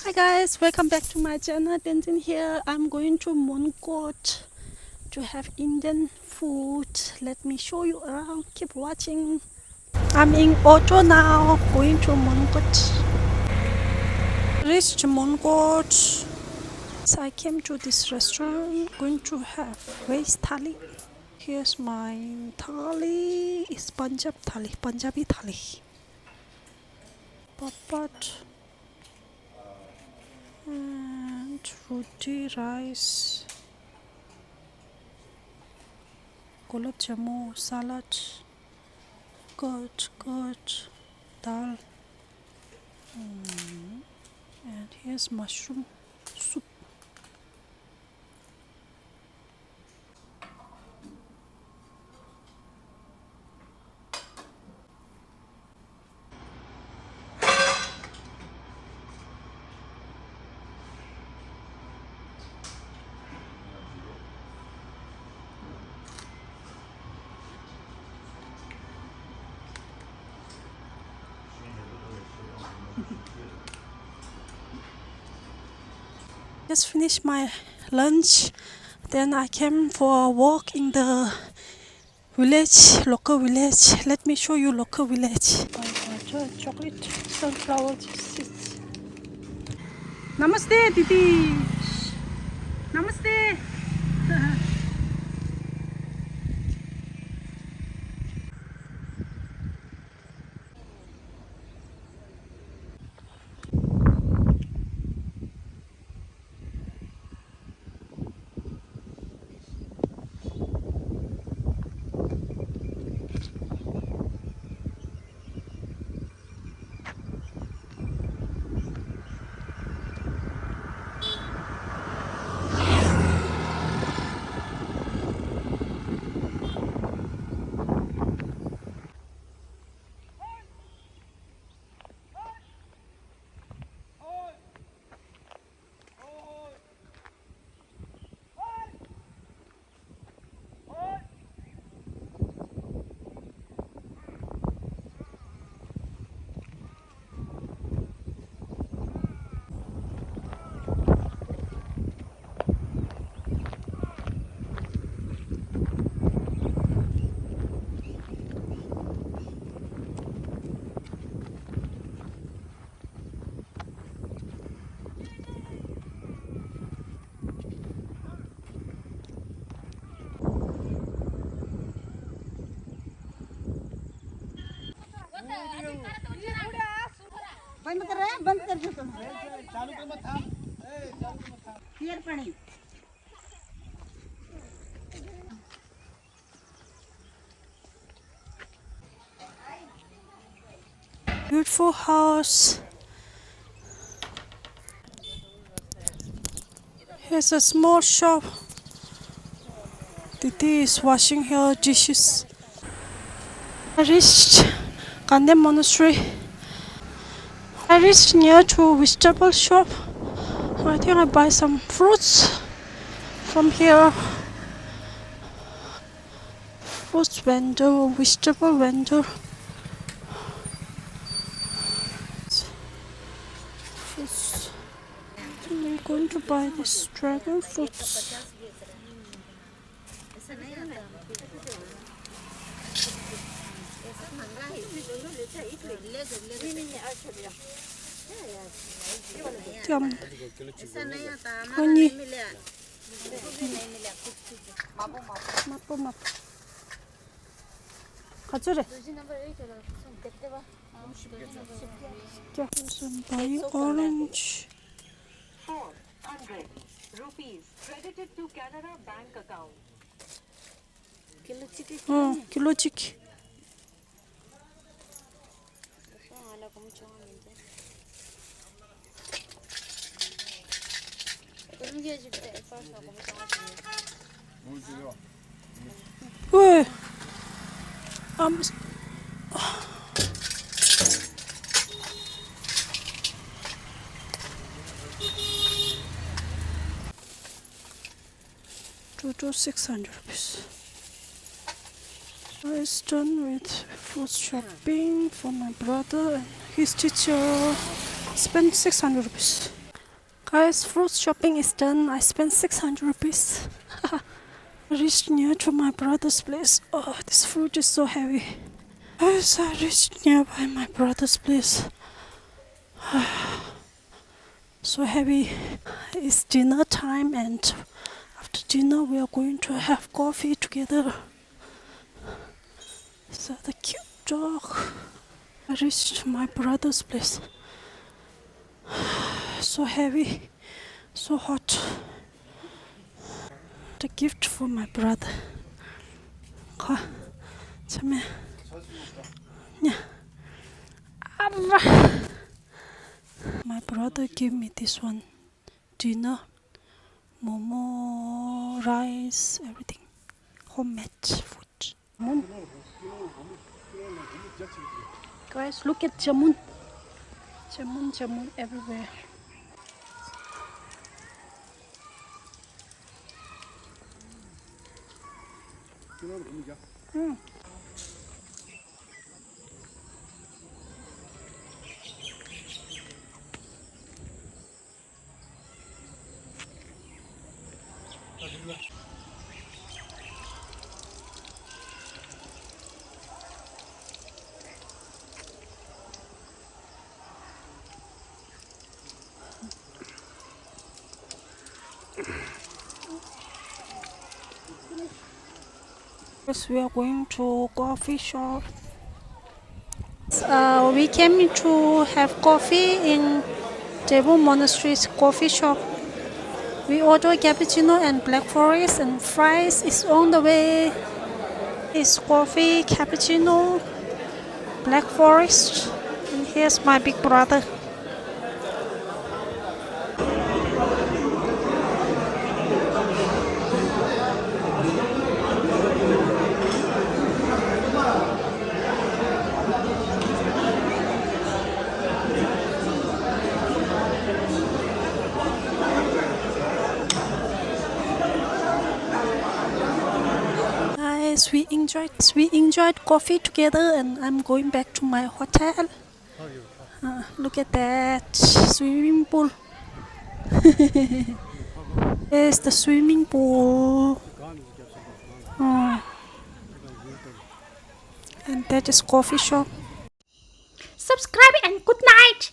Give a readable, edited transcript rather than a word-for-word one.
Hi guys, welcome back to my channel. Tenzin here. I'm going to Mongkot to have Indian food. Let me show you around. Keep watching. I'm in auto now, going to Mongkot. Reached Mongkot. So I came to this restaurant, going to have rice thali. Here's my thali. It's Punjabi thali. Papat and roti, rice, gulab jamun, salad, curd, dal, and here's mushroom soup. Just finished my lunch. Then I came for a walk in the village, local village. Let me show you local village. Chocolate, sunflower seeds. Namaste, Didi. Namaste. बंद कर दो तुम चालू कर मत थाम चालू कर मत थाम क्लियर पानी beautiful house. Here's a small shop. Didi is washing her dishes. I reached Gandhi Monastery. I reached near to vegetable shop. I think I buy some fruits from here. Fruits vendor, vegetable vendor. Fruits. I'm going to buy this dragon fruits. Tiam. Honey. Mapo. 가져래. Buy orange. 400 rupees credited to Canara bank account. 킬로 치킨. 왜? Total 600 rupees. I was done with food shopping for my brother and his teacher. Spent 600 rupees. Guys, fruit shopping is done. I spent 600 rupees. I reached near to my brother's place. Oh, this fruit is so heavy. Guys, I reached nearby my brother's place. So heavy. It's dinner time, and after dinner we are going to have coffee together. Is that a cute dog? I reached my brother's place. So heavy, so hot. The gift for my brother. 참에. My brother gave me this one. Dinner, momo, rice, everything. Homemade food. Guys, look at jamun. Jamun everywhere. Yes, we are going to coffee shop. We came to have coffee in Tenzin Monastery's coffee shop. We ordered cappuccino and black forest, and fries is on the way. It's coffee, cappuccino, black forest, and here's my big brother. Guys, we enjoyed coffee together, and I'm going back to my hotel. Look at that swimming pool. There's the swimming pool. And that is coffee shop. Subscribe and good night.